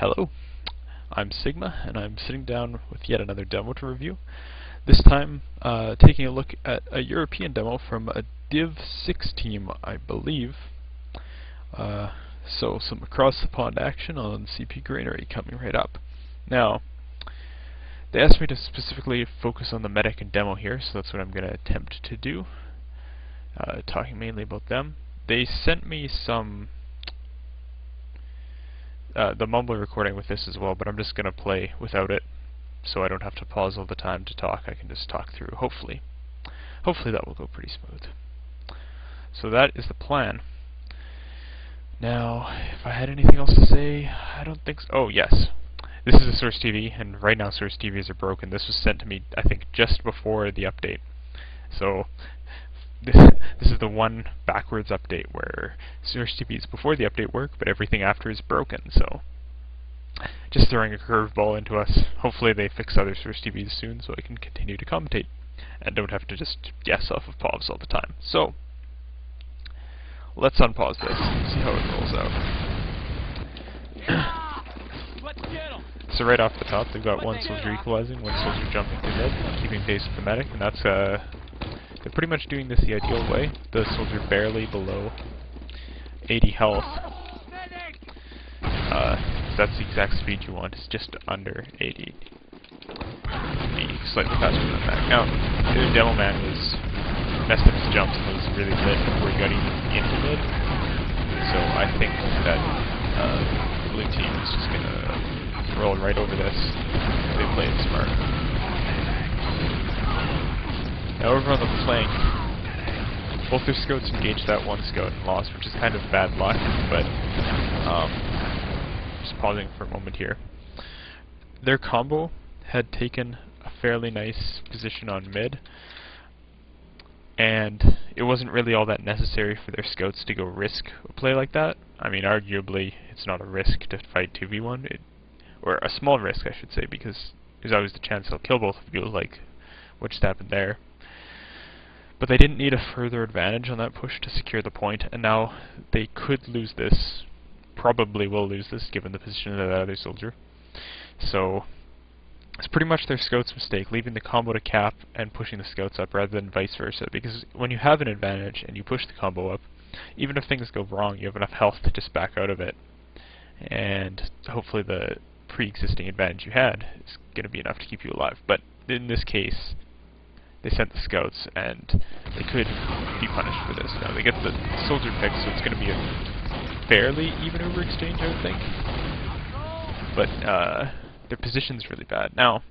Hello, I'm Sigma, and I'm sitting down with yet another demo to review. This time, taking a look at a European demo from a Div 6 team, I believe. So some across-the-pond action on CP Granary coming right up. Now, they asked me to specifically focus on the medic and demo here, so that's what I'm going to attempt to do, talking mainly about them. They sent me some the mumble recording with this as well, but I'm just going to play without it, so I don't have to pause all the time to talk. I can just talk through, hopefully. Hopefully that will go pretty smooth. So that is the plan. Now, if I had anything else to say, I don't think so. Oh, yes. This is a Source TV, and right now Source TVs are broken. This was sent to me, I think, just before the update. So, this is the one backwards update where Source TVs before the update work, but everything after is broken. So, just throwing a curveball into us. Hopefully they fix other Source TVs soon so I can continue to commentate and don't have to just guess off of POVs all the time. So, let's unpause this and see how it rolls out. So right off the top, they've got one soldier equalizing, one soldier jumping through mid, keeping pace with the medic, and that's they're pretty much doing this the ideal way. The soldier barely below 80 health. That's the exact speed you want, it's just under 80. Be slightly faster than that. Now, the demo man was messed up his jumps and was really lit before he got even into mid. So I think that the blue team is just gonna roll right over this. They played smart. Now over on the flank, both their scouts engaged that one scout and lost, which is kind of bad luck, but just pausing for a moment here. Their combo had taken a fairly nice position on mid, and it wasn't really all that necessary for their scouts to go risk a play like that. I mean, arguably, it's not a risk to fight 2v1, or a small risk, I should say, because there's always the chance they'll kill both of you, like what just happened there. But they didn't need a further advantage on that push to secure the point, and now they could lose this, probably will lose this, given the position of that other soldier. So, it's pretty much their scout's mistake, leaving the combo to cap and pushing the scouts up rather than vice versa, because when you have an advantage and you push the combo up, even if things go wrong, you have enough health to just back out of it, and hopefully the pre-existing advantage you had is going to be enough to keep you alive. But in this case, they sent the scouts, and they could be punished for this. Now, they get the soldier pick, so it's going to be a fairly even over exchange, I would think. But, their position's really bad. Now,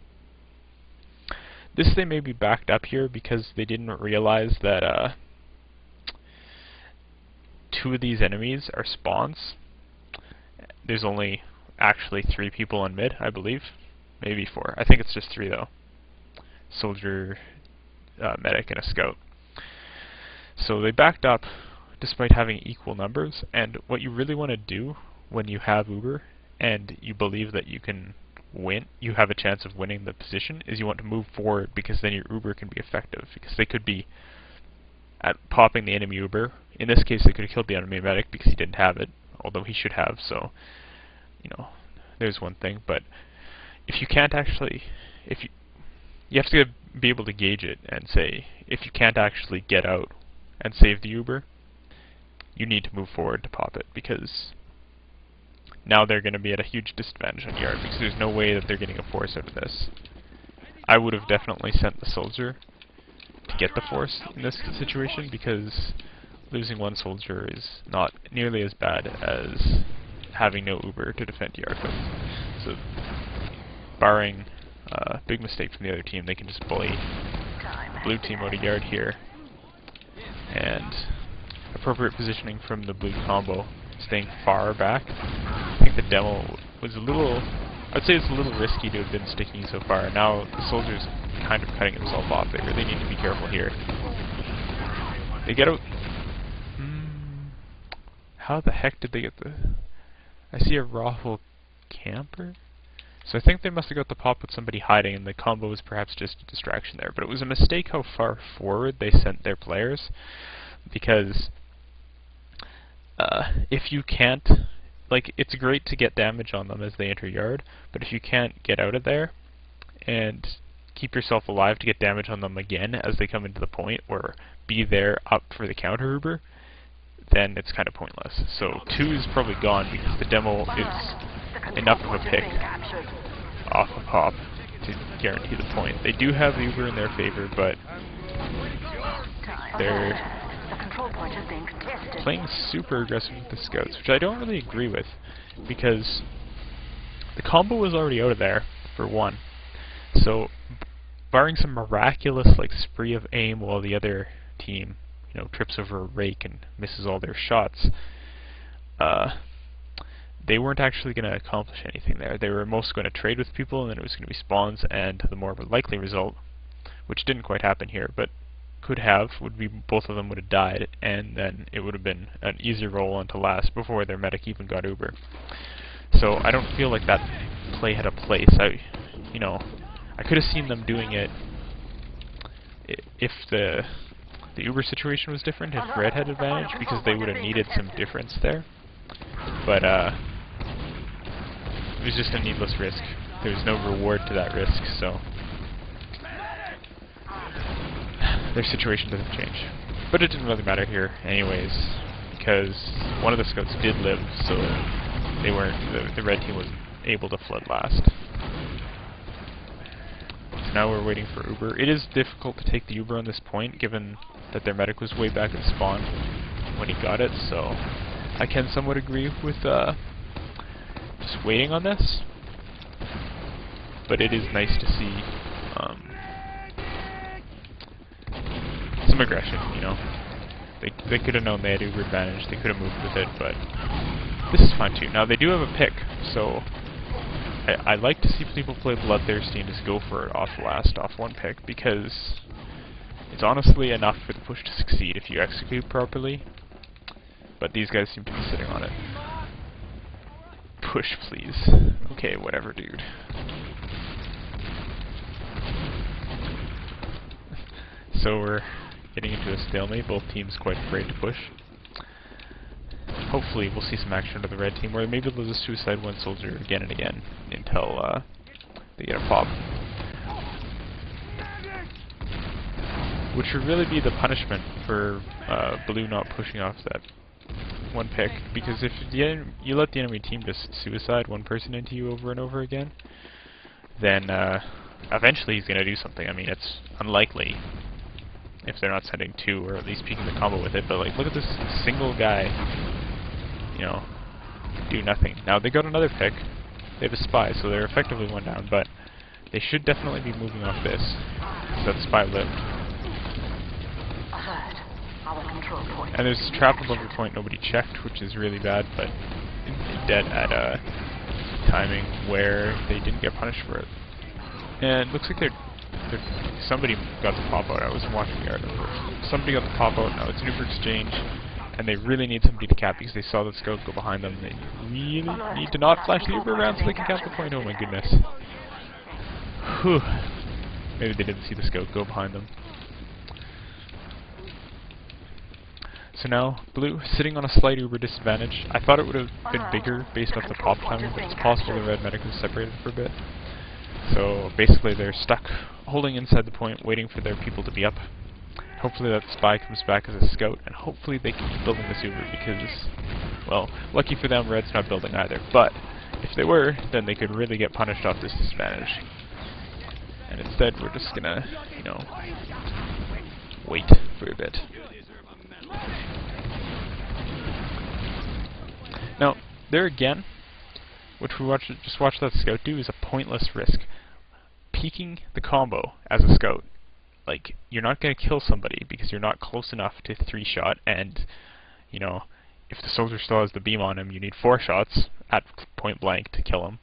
this they may be backed up here because they didn't realize that two of these enemies are spawns. There's only actually 3 people on mid, I believe. Maybe 4. I think it's just 3 though. Soldier, medic, and a scout. So they backed up despite having equal numbers, and what you really want to do when you have Uber and you believe that you can win, you have a chance of winning the position, is you want to move forward, because then your Uber can be effective, because they could be at popping the enemy Uber. In this case, they could have killed the enemy medic because he didn't have it, although he should have, so, you know, there's one thing. But if you can't actually, you have to be able to gauge it and say, if you can't actually get out and save the Uber, you need to move forward to pop it, because now they're going to be at a huge disadvantage on yard, because there's no way that they're getting a force out of this. I would have definitely sent the soldier to get the force in this situation, because losing one soldier is not nearly as bad as having no Uber to defend yard with. So, barring a big mistake from the other team, they can just bully the blue team out of yard here. And appropriate positioning from the blue combo, staying far back. I think the demo was a little, I'd say it's a little risky to have been sticking so far. Now the soldier's kind of cutting himself off. They really need to be careful here. They get out. How the heck did they get the... I see a raffle camper? So I think they must have got the pop with somebody hiding, and the combo was perhaps just a distraction there. But it was a mistake how far forward they sent their players, because if you can't like, it's great to get damage on them as they enter yard, but if you can't get out of there and keep yourself alive to get damage on them again as they come into the point, or be there up for the counter Uber, then it's kind of pointless. So 2 is probably gone because the demo is enough of a pick off a pop to guarantee the point. They do have the Uber in their favor, but they're playing super aggressive with the scouts, which I don't really agree with, because the combo was already out of there, for one. So, barring some miraculous like spree of aim while the other team, you know, trips over a rake and misses all their shots, they weren't actually going to accomplish anything there. They were most going to trade with people, and then it was going to be spawns, and the more likely result, which didn't quite happen here, but could have, would be both of them would have died, and then it would have been an easy roll on to last before their medic even got Uber. So I don't feel like that play had a place. I could have seen them doing it if the Uber situation was different, if Red had advantage, because they would have needed some difference there. But it was just a needless risk. There was no reward to that risk, so their situation doesn't change. But it didn't really matter here anyways, because one of the scouts did live, so they weren't, the red team wasn't able to flood last. So now we're waiting for Uber. It is difficult to take the Uber on this point, given that their medic was way back at spawn when he got it, so I can somewhat agree with just waiting on this. But it is nice to see some aggression, you know. They could have known they had Uber advantage, they could have moved with it, but this is fine too. Now they do have a pick, so I like to see people play Bloodthirsty and just go for it off one pick, because it's honestly enough for the push to succeed if you execute properly. But these guys seem to be sitting on it. Push, please. Okay, whatever, dude. So we're getting into a stalemate, both teams quite afraid to push. Hopefully we'll see some action out of the red team, where maybe they'll just suicide one soldier again and again until they get a pop. Which would really be the punishment for Blue not pushing off that one pick, because if you let the enemy team just suicide one person into you over and over again, then eventually he's going to do something. I mean, it's unlikely if they're not sending 2 or at least peeking the combo with it, but like, look at this single guy, you know, do nothing. Now they got another pick, they have a spy, so they're effectively one down, but they should definitely be moving off this, so that spy lived. And there's a trap above the point nobody checked, which is really bad, but dead at a timing where they didn't get punished for it. And it looks like somebody got the pop out. I was watching the article. Somebody got the pop out, now it's an Uber exchange, and they really need somebody to cap because they saw the scout go behind them. They really need to not flash the Uber around so they can cap the point. Oh my goodness. Whew. Maybe they didn't see the scout go behind them. So now, Blue, sitting on a slight Uber disadvantage. I thought it would have been bigger based off the pop timing, but it's possible the red medic was separated for a bit. So basically they're stuck holding inside the point, waiting for their people to be up. Hopefully that spy comes back as a scout, and hopefully they keep building this Uber, because, well, lucky for them, red's not building either. But if they were, then they could really get punished off this disadvantage. And instead we're just gonna, you know, wait for a bit. Now, there again, which we just watched that scout do, is a pointless risk. Peeking the combo as a scout, like, you're not going to kill somebody because you're not close enough to 3-shot, and, you know, if the soldier still has the beam on him, you need 4 shots at point blank to kill him.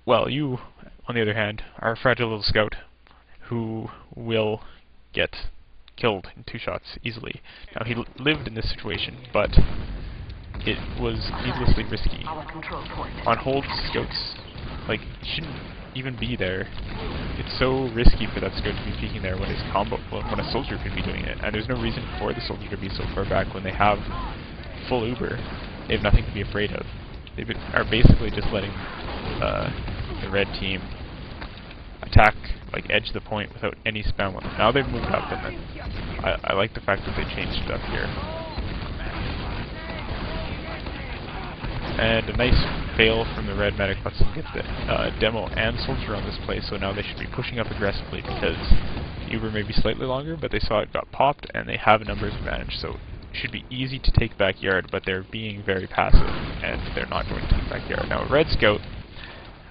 Well, you, on the other hand, are a fragile little scout who will get killed in 2 shots easily. Now, he lived in this situation, but it was needlessly risky. On hold, scouts, like, shouldn't even be there. It's so risky for that scout to be peeking there when his combo, when a soldier could be doing it, and there's no reason for the soldier to be so far back when they have full Uber. they have nothing to be afraid of. They are basically just letting the red team attack, like edge the point without any spam on them. Now they've moved up, and then I like the fact that they changed it up here. And a nice fail from the red medic lets them get the demo and soldier on this play, so now they should be pushing up aggressively because Uber may be slightly longer, but they saw it got popped and they have a numbers advantage, so it should be easy to take back yard, but they're being very passive and they're not going to take back yard. Now Red Scout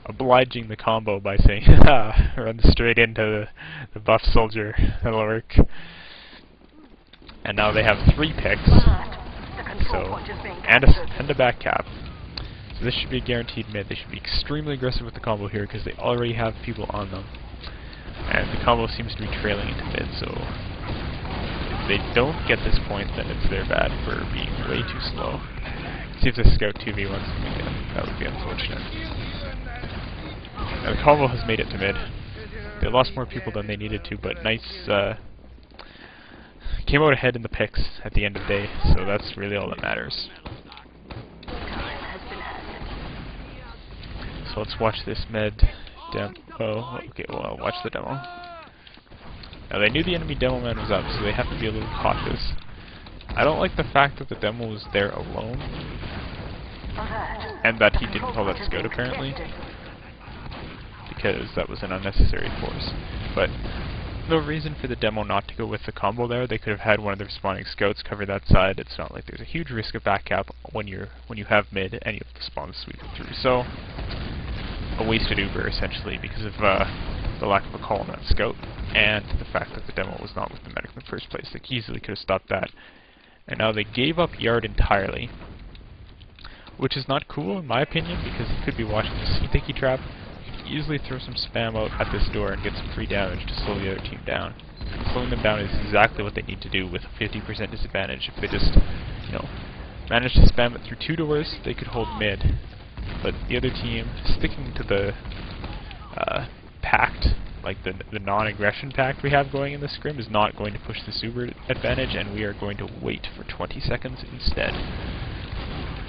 obliging the combo by saying, "Ha, run straight into the buff soldier, that'll work." And now they have 3 picks, so and a back cap. So this should be a guaranteed mid. They should be extremely aggressive with the combo here because they already have people on them. And the combo seems to be trailing into mid, so if they don't get this point, then it's their bad for being way too slow. See if the scout 2v1s them again. That would be unfortunate. Now the combo has made it to mid. They lost more people than they needed to, but nice, came out ahead in the picks at the end of the day, so that's really all that matters. So let's watch this med demo. Oh, okay, well, I'll watch the demo. Now they knew the enemy demo man was up, so they have to be a little cautious. I don't like the fact that the demo was there alone, and that he didn't call that scout apparently, because that was an unnecessary force. But no reason for the demo not to go with the combo there. They could have had one of the respawning scouts cover that side. It's not like there's a huge risk of back cap when you have mid and you have to spawn the sweep through. So a wasted Uber essentially because of the lack of a call on that scout and the fact that the demo was not with the medic in the first place. They easily could have stopped that. And now they gave up yard entirely, which is not cool in my opinion because he could be watching the sea-thicky trap. Easily throw some spam out at this door and get some free damage to slow the other team down. Slowing them down is exactly what they need to do with a 50% disadvantage. If they just, you know, manage to spam it through 2 doors, they could hold mid. But the other team, sticking to the pact, like the non-aggression pact we have going in this scrim, is not going to push the super advantage, and we are going to wait for 20 seconds instead.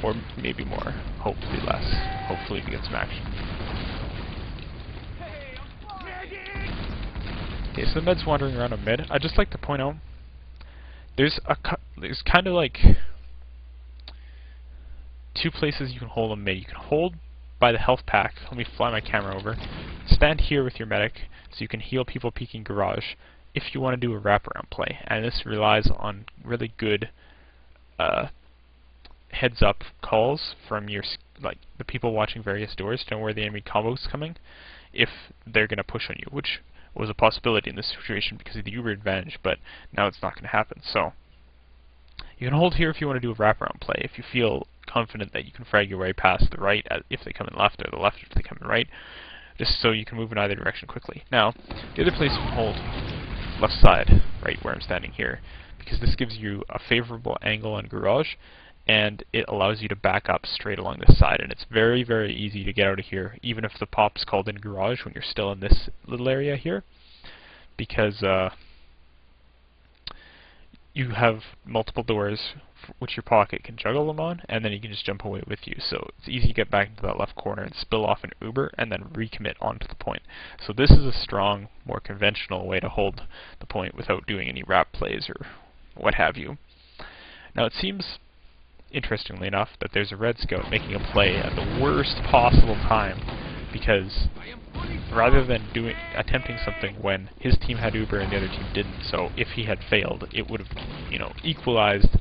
Or maybe more, hopefully less. Hopefully we get some action. Okay, so the med's wandering around on mid. I'd just like to point out, there's kind of like 2 places you can hold on mid. You can hold by the health pack. Let me fly my camera over. Stand here with your medic so you can heal people peeking garage if you want to do a wraparound play. And this relies on really good heads up calls from your the people watching various doors to know where the enemy combo is coming if they're going to push on you, which was a possibility in this situation because of the Uber advantage, but now it's not going to happen. So you can hold here if you want to do a wraparound play, if you feel confident that you can frag your way past the right if they come in left, or the left if they come in right, just so you can move in either direction quickly. Now, the other place you can hold, left side, right where I'm standing here, because this gives you a favorable angle on garage, and it allows you to back up straight along this side, and it's very, very easy to get out of here, even if the pop's called in garage when you're still in this little area here, because you have multiple doors which your pocket can juggle them on, and then you can just jump away with you. So it's easy to get back into that left corner and spill off an Uber and then recommit onto the point. So this is a strong, more conventional way to hold the point without doing any wrap plays or what have you. Now it seems, interestingly enough, that there's a Red Scout making a play at the worst possible time, because rather than attempting something when his team had Uber and the other team didn't, so if he had failed, it would have, you know, equalized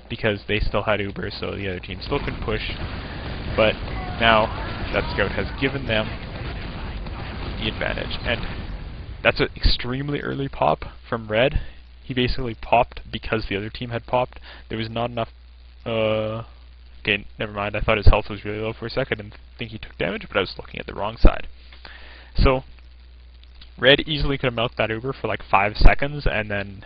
because they still had Uber, so the other team still could push. But now that Scout has given them the advantage, and that's an extremely early pop from Red. He basically popped because the other team had popped. There was not enough. Okay, never mind. I thought his health was really low for a second and think he took damage, but I was looking at the wrong side. So Red easily could have milked that Uber for like 5 seconds, and then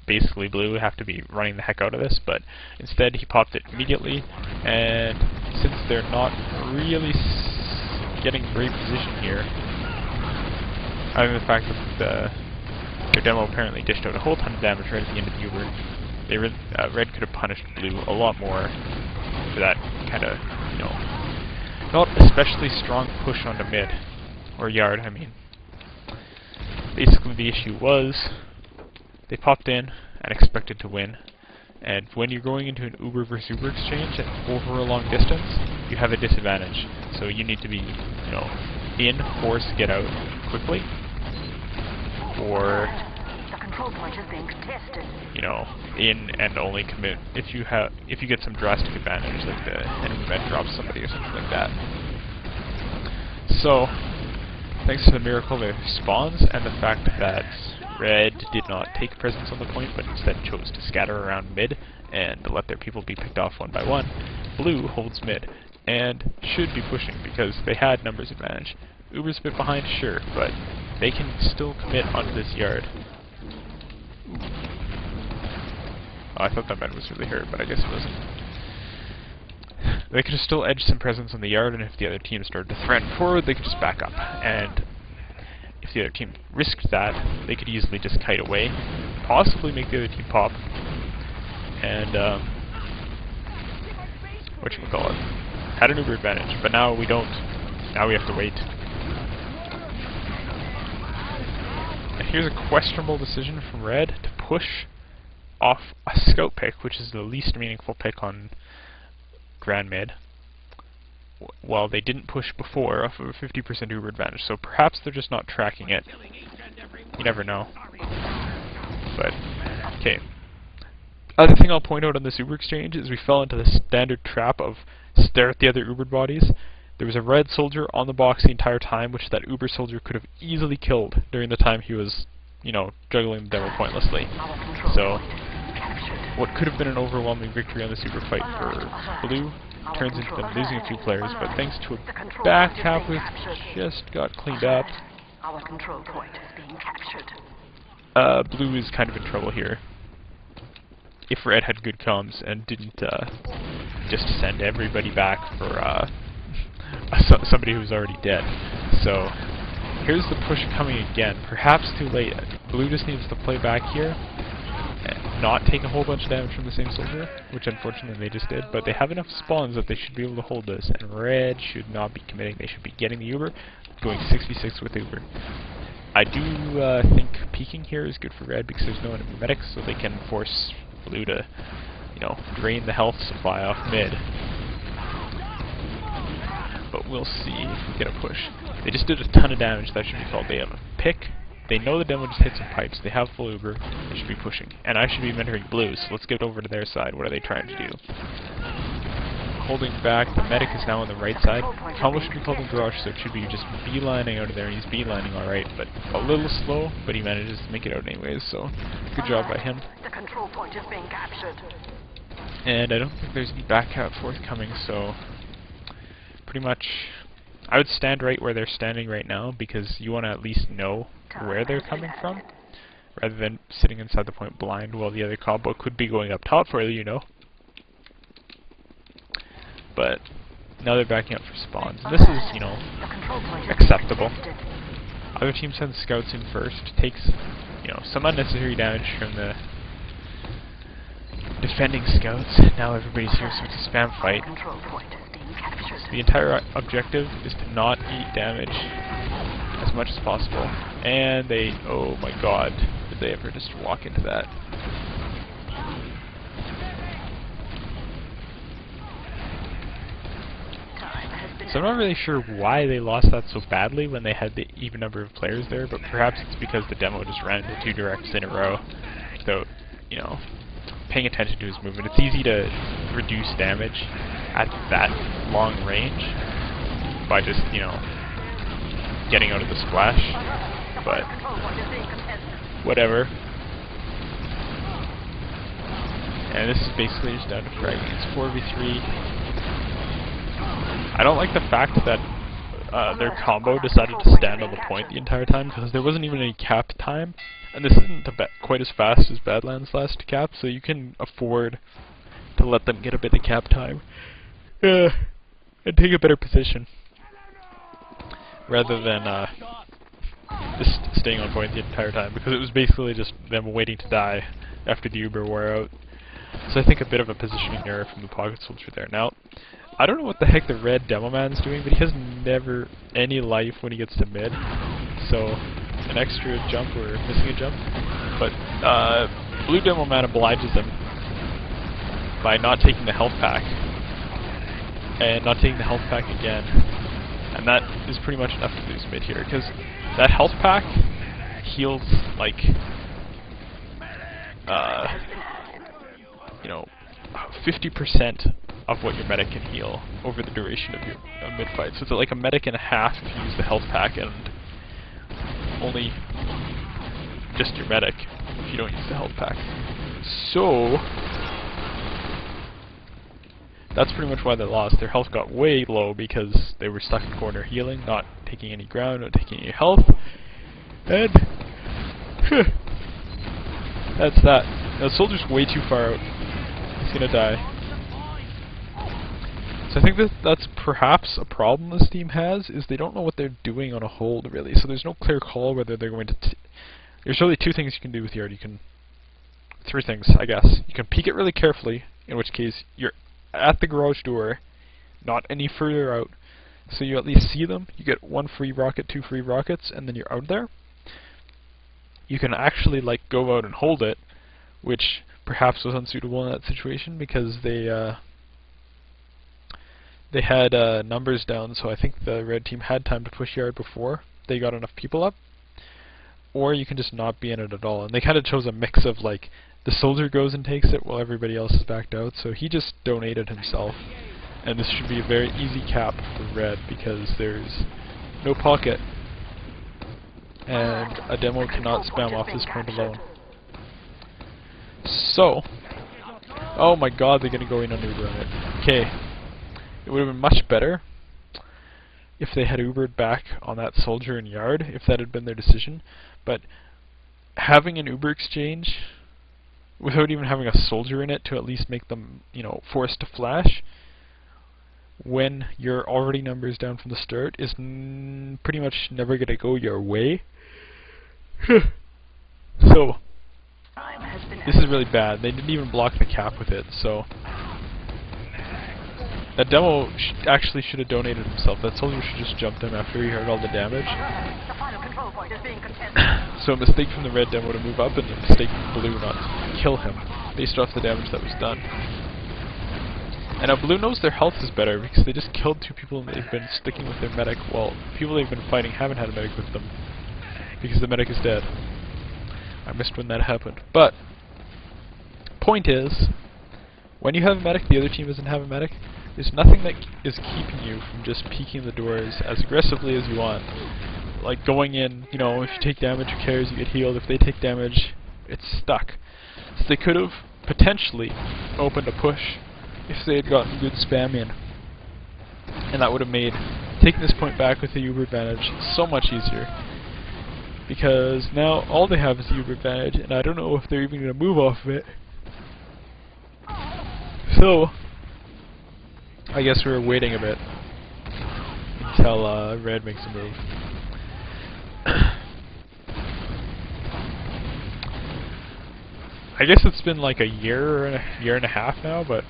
basically Blue would have to be running the heck out of this, but instead he popped it immediately, and since they're not really getting great position here, other than the fact that their demo apparently dished out a whole ton of damage right at the end of the Uber, Red could have punished Blue a lot more for that kind of, you know, not especially strong push onto mid, or yard, I mean. Basically the issue was, they popped in and expected to win, and when you're going into an Uber versus Uber exchange over a long distance, you have a disadvantage. So you need to be, you know, in, force, get out quickly, or, you know, in and only commit if you get some drastic advantage, like the enemy med drops somebody or something like that. So, thanks to the miracle of their spawns and the fact that Red did not take presence on the point, but instead chose to scatter around mid and let their people be picked off one by one, Blue holds mid and should be pushing because they had numbers advantage. Uber's a bit behind, sure, but they can still commit onto this yard. Oh, I thought that man was really hurt, but I guess it wasn't. They could have still edged some presence on the yard, and if the other team started to threaten forward, they could just back up. And if the other team risked that, they could easily just kite away, possibly make the other team pop, and, whatchamacallit, had an Uber advantage, but now we don't. Now we have to wait. And here's a questionable decision from Red to push off a scout pick, which is the least meaningful pick on Grand Mid, while they didn't push before off of a 50% Uber advantage. So perhaps they're just not tracking it. You never know. But, okay. Other thing I'll point out on this Uber exchange is we fell into the standard trap of stare at the other Uber bodies. There was a red soldier on the box the entire time, which that Uber soldier could have easily killed during the time he was, you know, juggling the demo pointlessly. So, what could have been an overwhelming victory on this Uber fight for Blue turns into them losing a few players, but thanks to a back half which just got cleaned up, Blue is kind of in trouble here. If Red had good comms and didn't just send everybody back for somebody who's already dead. So, here's the push coming again, perhaps too late. Blue just needs to play back here, and not take a whole bunch of damage from the same soldier, which unfortunately they just did, but they have enough spawns that they should be able to hold this, and Red should not be committing. They should be getting the Uber, going 6v6 with Uber. I do think peeking here is good for Red because there's no enemy medics, so they can force Blue to, you know, drain the health supply off mid. But we'll see if we get a push. They just did a ton of damage. That should be called. They have a pick. They know the demo just hit some pipes. They have full Uber. They should be pushing. And I should be mentoring Blue, so let's get over to their side. What are they trying to do? Holding back. The medic is now on the right side. Combo should be called in garage, so it should be just beelining out of there. He's beelining alright, but a little slow, but he manages to make it out anyways, so good job by him. The control point is being captured. And I don't think there's any back cap forthcoming, so pretty much I would stand right where they're standing right now, because you want to at least know where they're coming from, rather than sitting inside the point blind while the other combo could be going up top for you know. But now they're backing up for spawns. And this is, you know, acceptable. Other team sends scouts in first, takes, you know, some unnecessary damage from the defending scouts. Now everybody's here, so it's a spam fight. The entire objective is to not eat damage as much as possible. And they, oh my god, did they ever just walk into that? So I'm not really sure why they lost that so badly when they had the even number of players there, but perhaps it's because the demo just ran into 2 directs in a row without, you know, paying attention to his movement. It's easy to reduce damage at that long range by just, you know, getting out of the splash, but whatever. And this is basically just down to fragging. It's 4v3. I don't like the fact that their combo decided to stand on the point the entire time, because there wasn't even any cap time, and this isn't quite as fast as Badlands' last cap, so you can afford to let them get a bit of cap time and take a better position, rather than just staying on point the entire time, because it was basically just them waiting to die after the Uber wore out. So I think a bit of a positioning error from the pocket soldier there. Now, I don't know what the heck the red demo man's doing, but he has never any life when he gets to mid. So, an extra jump or missing a jump. But, blue demo man obliges him by not taking the health pack. And not taking the health pack again. And that is pretty much enough to lose mid here, because that health pack heals, like, you know, 50% of what your medic can heal over the duration of your mid fight. So it's like a medic and a half if you use the health pack, and only just your medic if you don't use the health pack. So that's pretty much why they lost. Their health got way low because they were stuck in corner healing, not taking any ground, not taking any health. And that's that. The soldier's way too far out. He's gonna die. So I think that that's perhaps a problem this team has, is they don't know what they're doing on a hold, really. So there's no clear call whether they're going to... There's really two things you can do with Yard. Three things, I guess. You can peek it really carefully, in which case you're at the garage door, not any further out, so you at least see them. You get 1 free rocket, 2 free rockets, and then you're out there. You can actually, like, go out and hold it, which perhaps was unsuitable in that situation because they had numbers down, so I think the red team had time to push Yard before they got enough people up. Or you can just not be in it at all. And they kind of chose a mix of, like, the soldier goes and takes it while everybody else is backed out, so he just donated himself. And this should be a very easy cap for red because there's no pocket. And a demo cannot spam off this point alone. So, oh my god, they're gonna go in on Uber on it. Okay, it would have been much better if they had Ubered back on that soldier in Yard, if that had been their decision. But having an Uber exchange without even having a soldier in it to at least make them, you know, forced to flash when you're already numbers down from the start is pretty much never gonna go your way. So this is really bad. They didn't even block the cap with it, so that demo actually should have donated himself. That soldier should just jumped him after he heard all the damage. The final control point is being contested. So a mistake from the red demo to move up, and a mistake from blue not to kill him, based off the damage that was done. And now blue knows their health is better because they just killed 2 people and they've been sticking with their medic. Well, people they've been fighting haven't had a medic with them because the medic is dead. I missed when that happened. But point is, when you have a medic, the other team doesn't have a medic. There's nothing that is keeping you from just peeking the doors as aggressively as you want. Like going in, you know, if you take damage, who cares, you get healed. If they take damage, it's stuck. So they could have potentially opened a push if they had gotten good spam in. And that would have made taking this point back with the Uber advantage so much easier. Because now all they have is the Uber advantage, and I don't know if they're even going to move off of it. So I guess we're waiting a bit until red makes a move. I guess it's been like a year and a half now, but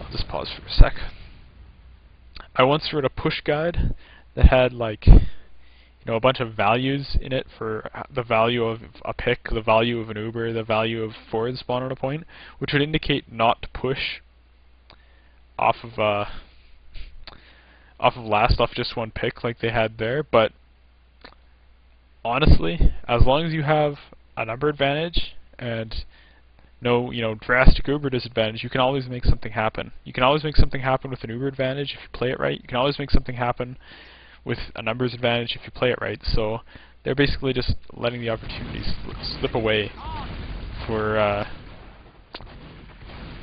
I'll just pause for a sec. I once wrote a push guide that had, like, you know, a bunch of values in it for the value of a pick, the value of an Uber, the value of forward spawn on a point, which would indicate not to push off of last off just one pick like they had there. But honestly, as long as you have a number advantage and no, you know, drastic Uber disadvantage, you can always make something happen. You can always make something happen with an Uber advantage if you play it right. You can always make something happen with a numbers advantage if you play it right. So they're basically just letting the opportunities slip away for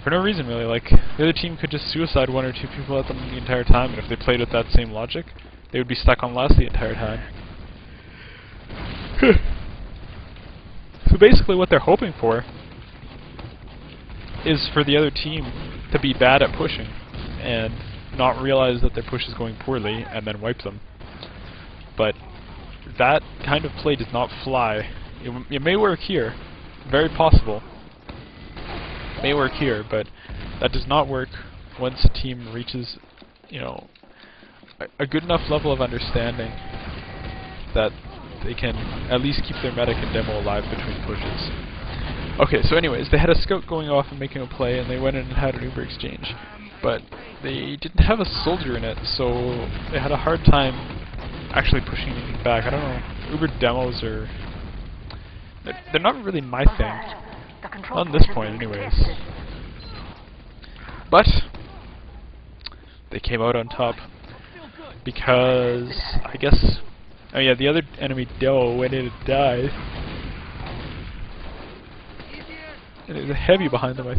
no reason, really. Like, the other team could just suicide 1 or 2 people at them the entire time, and if they played with that same logic, they would be stuck on last the entire time. So basically what they're hoping for is for the other team to be bad at pushing, and not realize that their push is going poorly, and then wipe them. But that kind of play does not fly. It may work here, very possible. may work here, but that does not work once a team reaches, you know, a good enough level of understanding that they can at least keep their medic and demo alive between pushes. Okay, so anyways, they had a scout going off and making a play, and they went in and had an Uber exchange. But they didn't have a soldier in it, so they had a hard time actually pushing anything back. I don't know, Uber demos are... They're not really my thing. On this point, anyways. But they came out on top because, I guess... Oh yeah, the other enemy demo went in and died. And there's a heavy behind them, I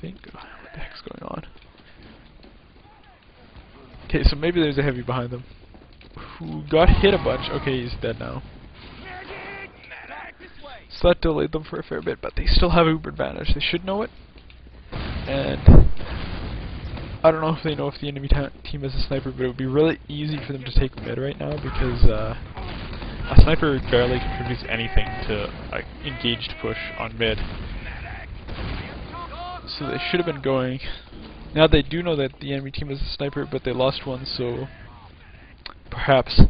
think. What the heck's going on? Okay, so maybe there's a heavy behind them who got hit a bunch. Okay, he's dead now. So that delayed them for a fair bit, but they still have Uber advantage. They should know it. And I don't know if they know if the enemy team is a sniper, but it would be really easy for them to take mid right now because a sniper barely contributes anything to like engaged push on mid. So they should have been going. Now they do know that the enemy team is a sniper, but they lost one, so perhaps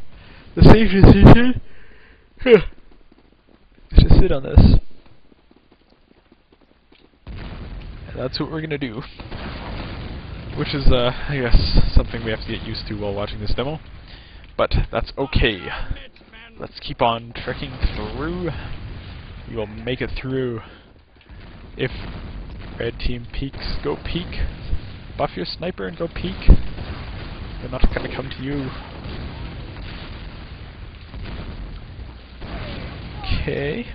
the safe decision is to sit on this. And that's what we're gonna do. Which is, I guess, something we have to get used to while watching this demo. But that's okay. Let's keep on trekking through. We will make it through. If red team peeks, go peek. Buff your sniper and go peek. They're not gonna come to you. Okay.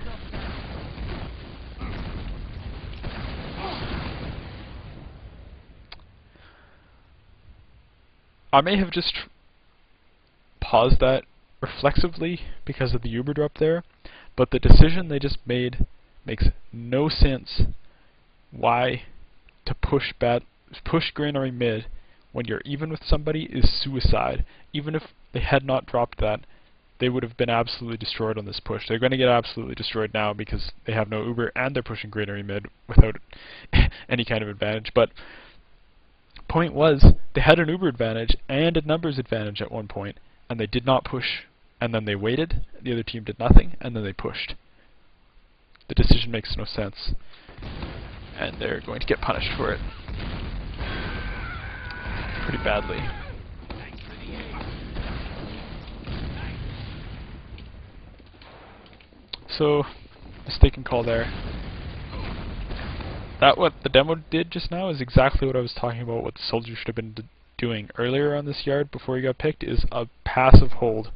I may have just paused that reflexively because of the Uber drop there, but the decision they just made makes no sense. Why to push granary mid when you're even with somebody is suicide. Even if they had not dropped that, they would have been absolutely destroyed on this push. They're going to get absolutely destroyed now because they have no Uber and they're pushing granary mid without any kind of advantage. But point was, they had an Uber advantage and a numbers advantage at one point, and they did not push, and then they waited, the other team did nothing, and then they pushed. The decision makes no sense, and they're going to get punished for it. Pretty badly. So, mistaken call there. That what the demo did just now is exactly what I was talking about, what the soldier should have been doing earlier on this yard before he got picked, is a passive hold.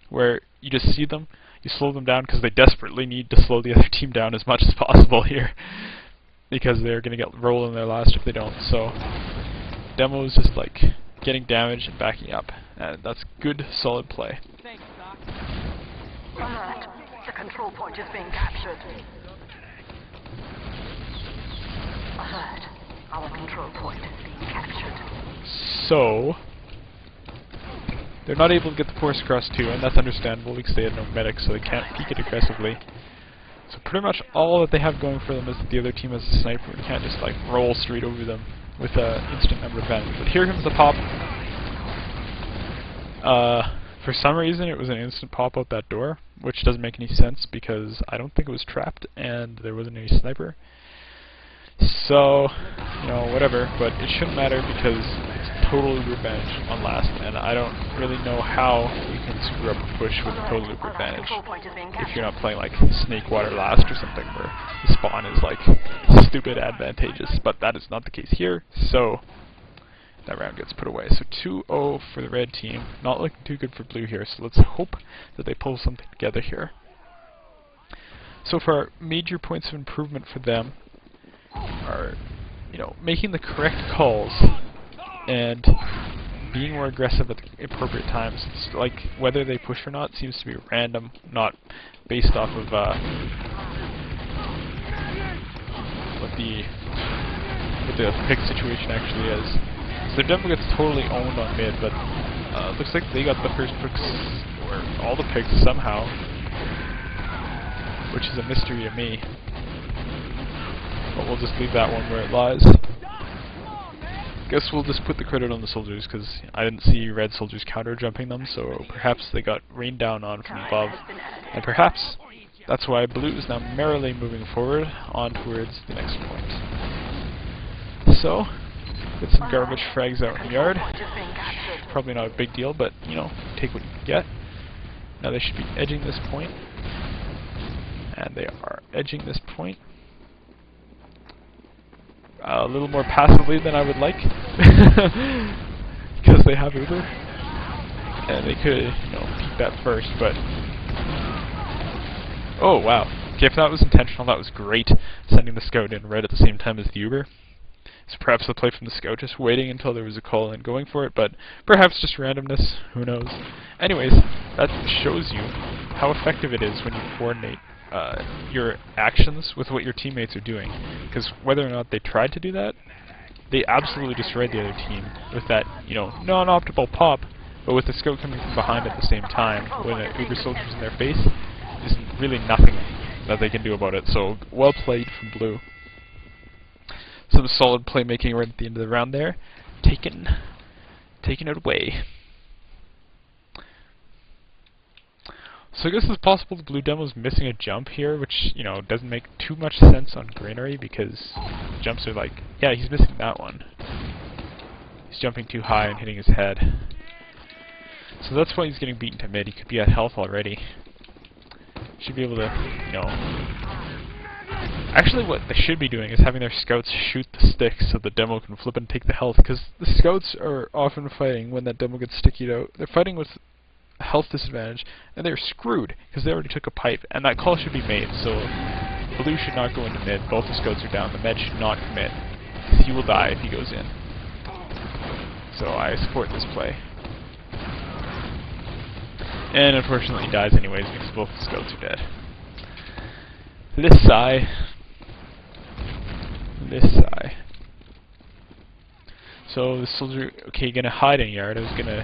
Where you just see them, you slow them down because they desperately need to slow the other team down as much as possible here. Because they're going to get rolled in their last if they don't. So, demo is just like getting damage and backing up. And that's good, solid play. Thanks, Doc. Alert. The control point is being captured. Alert. Our control point is being captured. So, they're not able to get the force across too, and that's understandable because they had no medic, so they can't peek it aggressively. So pretty much all that they have going for them is that the other team has a sniper and can't just like roll straight over them with an instant number advantage. But here comes the pop. For some reason it was an instant pop out that door, which doesn't make any sense because I don't think it was trapped and there wasn't any sniper. So, you know, whatever, but it shouldn't matter because it's total Uber advantage on last, and I don't really know how you can screw up a push with a total Uber advantage if you're not playing like Snake Water Last or something where the spawn is like stupid advantageous, but that is not the case here, so that round gets put away. So 2-0 for the red team, not looking too good for blue here, so let's hope that they pull something together here. So for our major points of improvement for them, are, you know, making the correct calls and being more aggressive at the appropriate times. It's like whether they push or not seems to be random, not based off of what the pick situation actually is. So their demo gets totally owned on mid, but looks like they got the first picks or all the picks somehow, which is a mystery to me. But we'll just leave that one where it lies. Guess we'll just put the credit on the soldiers, because I didn't see red soldiers counter-jumping them, so perhaps they got rained down on from above. And perhaps that's why blue is now merrily moving forward on towards the next point. So, get some garbage frags out in the yard. Probably not a big deal, but, you know, take what you can get. Now they should be edging this point. And they are edging this point. A little more passively than I would like. Because they have Uber. And they could, you know, peek that first, but... Oh, wow. Okay, if that was intentional, that was great. Sending the scout in red at the same time as the Uber. So perhaps the play from the scout, just waiting until there was a call and going for it, but perhaps just randomness, who knows. Anyways, that shows you how effective it is when you coordinate your actions with what your teammates are doing. Because whether or not they tried to do that, they absolutely destroyed the other team with that, you know, non-optimal pop, but with the scout coming from behind at the same time, when an Uber soldier's in their face, there's really nothing that they can do about it. So, well played from blue. Some solid playmaking right at the end of the round there. Taking it away. So I guess it's possible the blue demo's missing a jump here, which, you know, doesn't make too much sense on granary, because jumps are like, yeah, he's missing that one. He's jumping too high and hitting his head. So that's why he's getting beaten to mid. He could be at health already. Should be able to, you know... Actually, what they should be doing is having their scouts shoot the sticks so the demo can flip and take the health, because the scouts are often fighting when that demo gets stickied out. They're fighting with a health disadvantage, and they're screwed, because they already took a pipe, and that call should be made, so blue should not go into mid. Both the scouts are down. The med should not commit, because he will die if he goes in. So I support this play. And unfortunately he dies anyways, because both the scouts are dead. This sigh. So the soldier, okay, gonna hide in yard. I was gonna.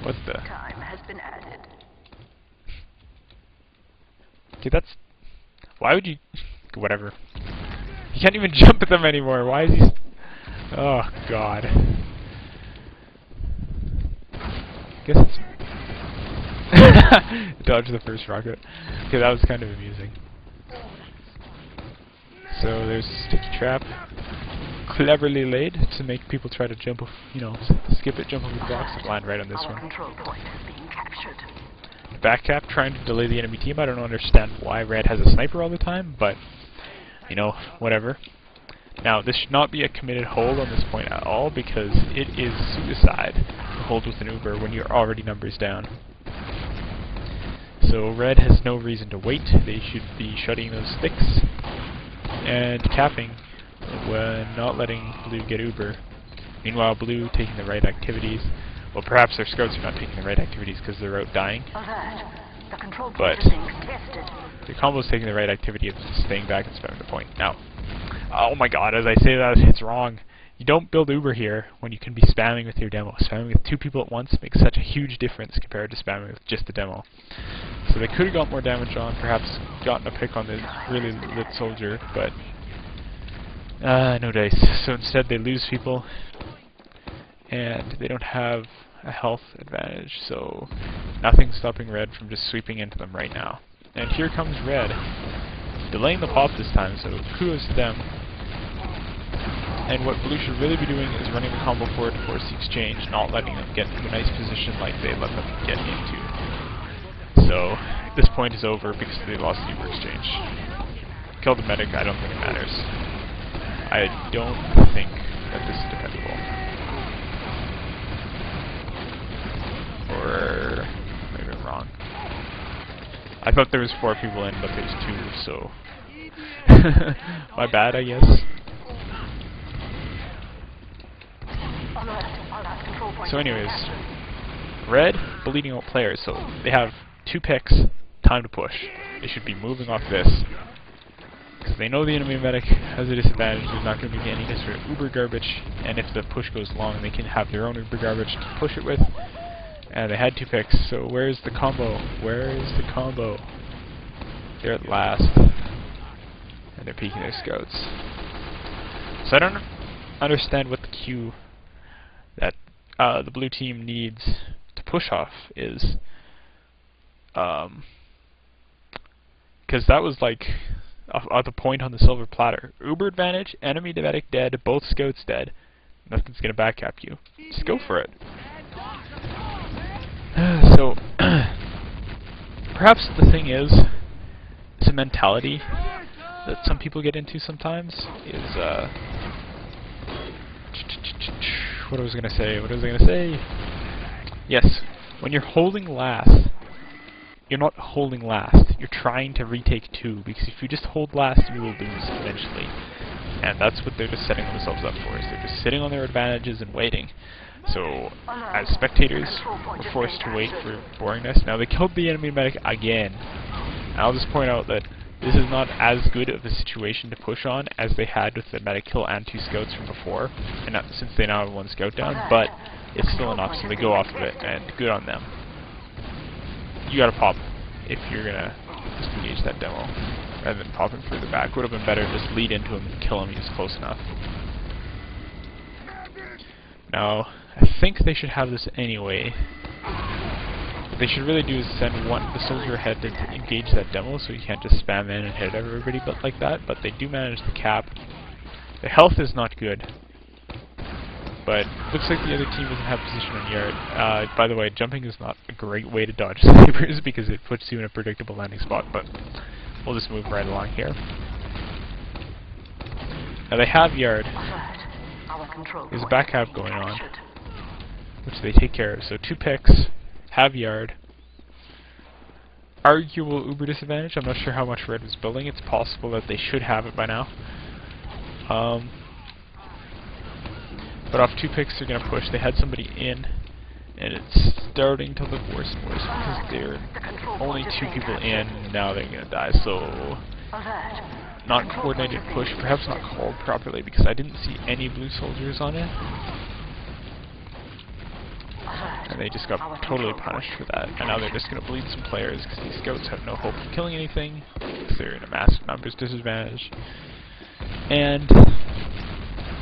What the? Time has been added. Okay, that's. Why would you? Whatever. You can't even jump at them anymore. Why is he? Oh God. Guess it's. Dodge the first rocket. Okay, that was kind of amusing. So there's a sticky trap, cleverly laid to make people try to jump, you know, skip it, jump over the blocks, and land right on this Our one. control point is being captured. Back cap trying to delay the enemy team. I don't understand why red has a sniper all the time, but you know, whatever. Now this should not be a committed hold on this point at all, because it is suicide to hold with an Uber when you're already numbers down. So red has no reason to wait. They should be shutting those sticks and capping when not letting blue get Uber. Meanwhile, blue taking the right activities. Well, perhaps their scouts are not taking the right activities because they're out dying. Alert. The control But point is being contested. the combo's taking the right activity of staying back and spamming the point. Now, oh my God! As I say that, it's wrong. You don't build Uber here when you can be spamming with your demo. Spamming with two people at once makes such a huge difference compared to spamming with just the demo. So they could have got more damage on, perhaps gotten a pick on the really lit soldier, but no dice. So instead they lose people, and they don't have a health advantage, so nothing's stopping red from just sweeping into them right now. And here comes red, delaying the pop this time, so kudos to them. And what blue should really be doing is running the combo forward to force the exchange, not letting them get into a nice position like they let them get into. So, this point is over because they lost the Uber exchange. Kill the medic, I don't think it matters. I don't think that this is defendable. Or maybe I'm wrong. I thought there was 4 people in, but there's 2, so my bad, I guess. So anyways, red bleeding out players, so they have 2 picks, time to push. They should be moving off this, because they know the enemy medic has a disadvantage. There's not going to be any sort of Uber garbage, and if the push goes long, they can have their own Uber garbage to push it with. And they had 2 picks, so where's the combo? Where is the combo? There at last. and they're peeking their scouts. So I don't understand what the cue that the blue team needs to push off is, because that was like at the point on the silver platter. Uber advantage, enemy medic dead, both scouts dead. Nothing's gonna backcap you. Just go for it. So perhaps the thing is, it's a mentality that some people get into sometimes. Is what was I gonna say? Yes, when you're holding last, you're not holding last. You're trying to retake 2, because if you just hold last, you will lose eventually. And that's what they're just setting themselves up for. Is they're just sitting on their advantages and waiting. So, as spectators, we're forced to wait for boringness. Now, they killed the enemy medic again. And I'll just point out that this is not as good of a situation to push on as they had with the medic kill and 2 scouts from before, and not, since they now have 1 scout down, but it's still enough, so they go off of it, and good on them. You gotta pop if you're gonna just engage that demo, rather than popping through the back. Would have been better to just lead into him and kill him, he's close enough. Now, I think they should have this anyway. What they should really do is send the soldier ahead to engage that demo, so you can't just spam in and hit everybody but like that, but they do manage the cap. The health is not good, but looks like the other team doesn't have position on yard. By the way, jumping is not a great way to dodge snipers because it puts you in a predictable landing spot, but we'll just move right along here. Now they have yard. There's a back cap going on, which they take care of. So 2 picks, have yard. Arguable uber disadvantage. I'm not sure how much red was building. It's possible that they should have it by now. But off 2 picks, they're going to push. They had somebody in, and it's starting to look worse and worse because there are only 2 people in. Now they're going to die. So, not coordinated push, perhaps not called properly because I didn't see any blue soldiers on it. And they just got totally punished for that. And now they're just going to bleed some players because these scouts have no hope of killing anything because they're in a massive numbers disadvantage. And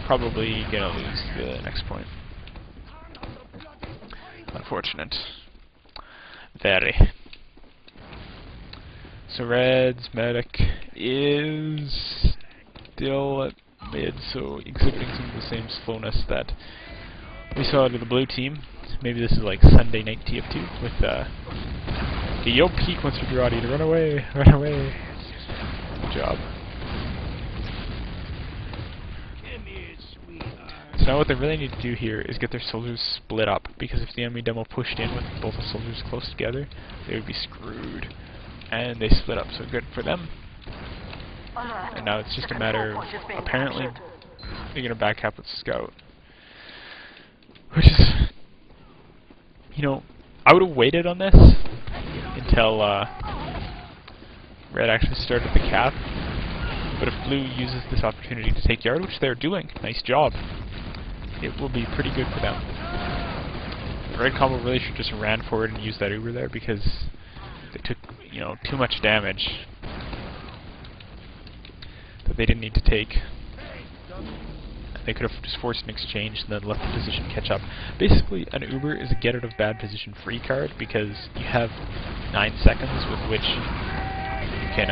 probably going to lose the next point. Unfortunate. Very. So Red's medic is still at mid, so exhibiting some of the same slowness that we saw to the blue team. Maybe this is like Sunday night TF2 with the yo peek once you're ready to run away, run away. Good job. So now what they really need to do here is get their soldiers split up, because if the enemy demo pushed in with both the soldiers close together, they would be screwed. And they split up, so good for them. And now it's just a matter of, apparently, they're going to back up with Scout. Which is, you know, I would have waited on this until Red actually started the cap. But if Blue uses this opportunity to take yard, which they're doing, nice job, it will be pretty good for them. The Red combo really should just ran forward and use that Uber there, because they took, you know, too much damage that they didn't need to take. They could have just forced an exchange and then let the position catch up. Basically, an Uber is a get out of bad position free card, because you have 9 seconds with which you can,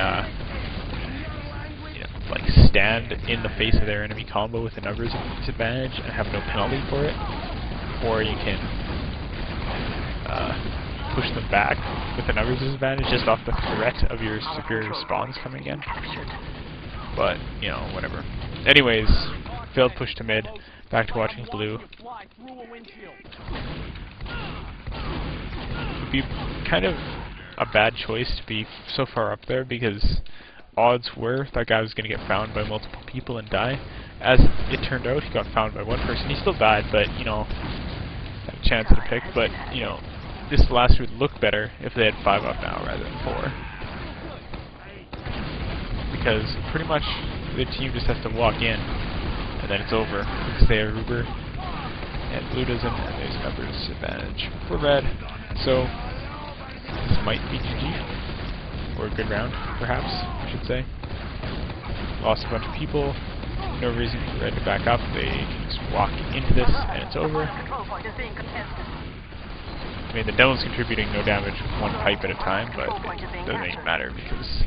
you know, like stand in the face of their enemy combo with a numbers disadvantage and have no penalty for it, or you can push them back with a numbers disadvantage just off the threat of your superior spawns coming in. But, you know, whatever. Anyways, failed push to mid, back to watching Blue. It would be kind of a bad choice to be so far up there, because odds were that guy was going to get found by multiple people and die. As it turned out, he got found by 1 person. He still died, but, you know, had a chance at a pick. But, you know, this last would look better if they had 5 up now rather than 4. Because pretty much the team just has to walk in, and then it's over, because they have Uber, and Blue doesn't, and there's numbers advantage for Red. So, this might be GG, or a good round, perhaps, I should say. lost a bunch of people. No reason for Red to back up. They can just walk into this and it's over. Control point is being contested. I mean, the demo's contributing no damage with one pipe at a time, but it doesn't even matter because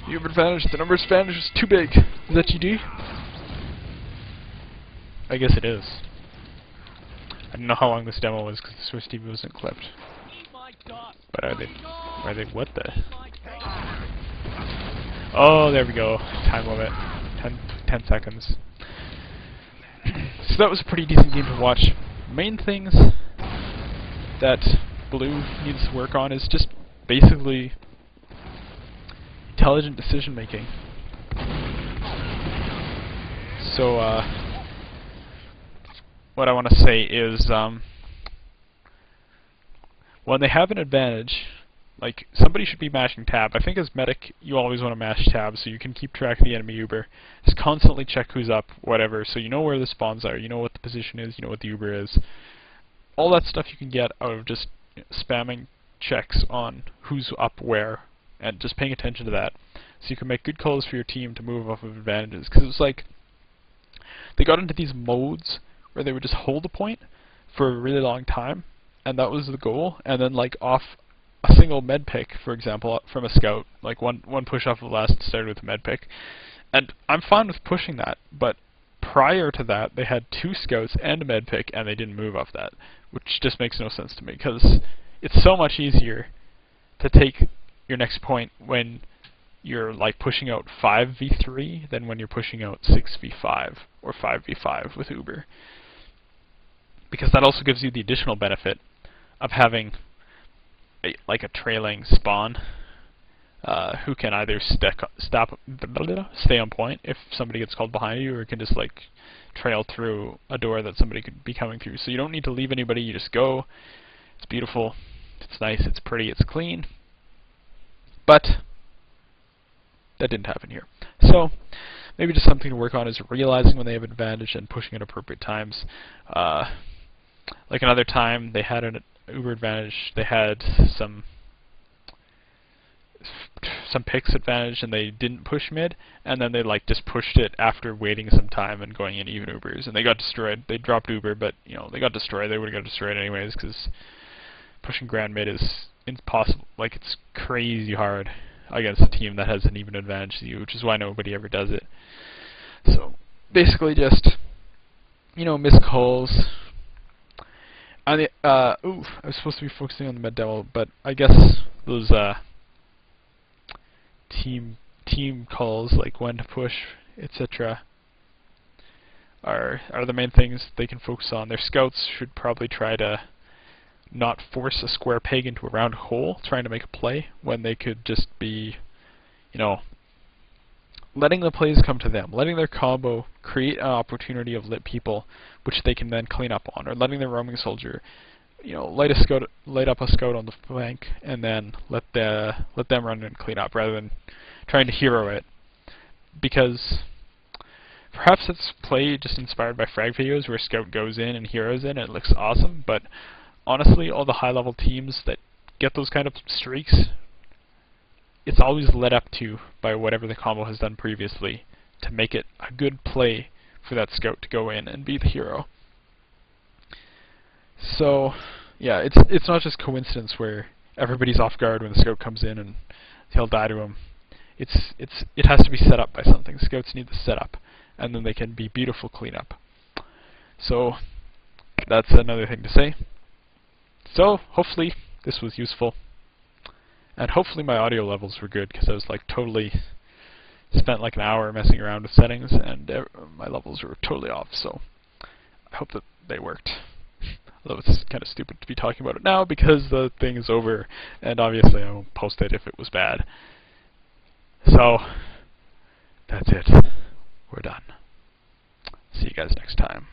the Uber advantage, the numbers advantage is too big. Is that GD? I guess it is. I don't know how long this demo was because the Swiss TV wasn't clipped. But are they, what the? Oh, there we go. Time limit. 10 seconds. So that was a pretty decent game to watch. Main things that Blue needs to work on is just basically intelligent decision making. So, what I want to say is, when they have an advantage, like, somebody should be mashing tab. I think as medic, you always want to mash tab so you can keep track of the enemy Uber. Just constantly check who's up, whatever, so you know where the spawns are, you know what the position is, you know what the Uber is. All that stuff you can get out of just spamming checks on who's up where, and just paying attention to that. So you can make good calls for your team to move off of advantages. Because it was like, they got into these modes where they would just hold a point for a really long time, and that was the goal, and then like off a single med pick, for example, from a scout, like one push off of the last started with a med pick. And I'm fine with pushing that, but prior to that, they had 2 scouts and a med pick, and they didn't move off that, which just makes no sense to me, because it's so much easier to take your next point when you're like pushing out 5v3 than when you're pushing out 6v5 or 5v5 with Uber. Because that also gives you the additional benefit of having like a trailing spawn who can either stay on point if somebody gets called behind you, or can just like trail through a door that somebody could be coming through. So you don't need to leave anybody, you just go. It's beautiful, it's nice, it's pretty, it's clean. But that didn't happen here. So maybe just something to work on is realizing when they have advantage and pushing at appropriate times. Like another time they had an Uber advantage, they had some picks advantage and they didn't push mid, and then they like just pushed it after waiting some time and going in even Ubers, and they got destroyed. They dropped Uber, but you know, they got destroyed. They would have got destroyed anyways because pushing grand mid is impossible. Like, it's crazy hard against a team that has an even advantage to you, which is why nobody ever does it. So basically just, you know, missed calls. I was supposed to be focusing on the med demo, but I guess those team calls, like when to push, etc., are the main things they can focus on. Their scouts should probably try to not force a square peg into a round hole, trying to make a play, when they could just be, you know, letting the plays come to them, letting their combo create an opportunity of lit people, which they can then clean up on, or letting their roaming soldier, you know, light up a scout on the flank, and then let them run and clean up, rather than trying to hero it. Because perhaps it's play just inspired by frag videos where scout goes in and heroes in, and it looks awesome. But honestly, all the high-level teams that get those kind of streaks, it's always led up to by whatever the combo has done previously to make it a good play for that scout to go in and be the hero. So, yeah, it's not just coincidence where everybody's off guard when the scout comes in and he'll die to him. It has to be set up by something. Scouts need the setup, and then they can be beautiful cleanup. So that's another thing to say. So hopefully this was useful. And hopefully my audio levels were good, because I was like totally spent like an hour messing around with settings, and my levels were totally off. So I hope that they worked. Although it's kind of stupid to be talking about it now because the thing is over, and obviously I won't post it if it was bad. So that's it. We're done. See you guys next time.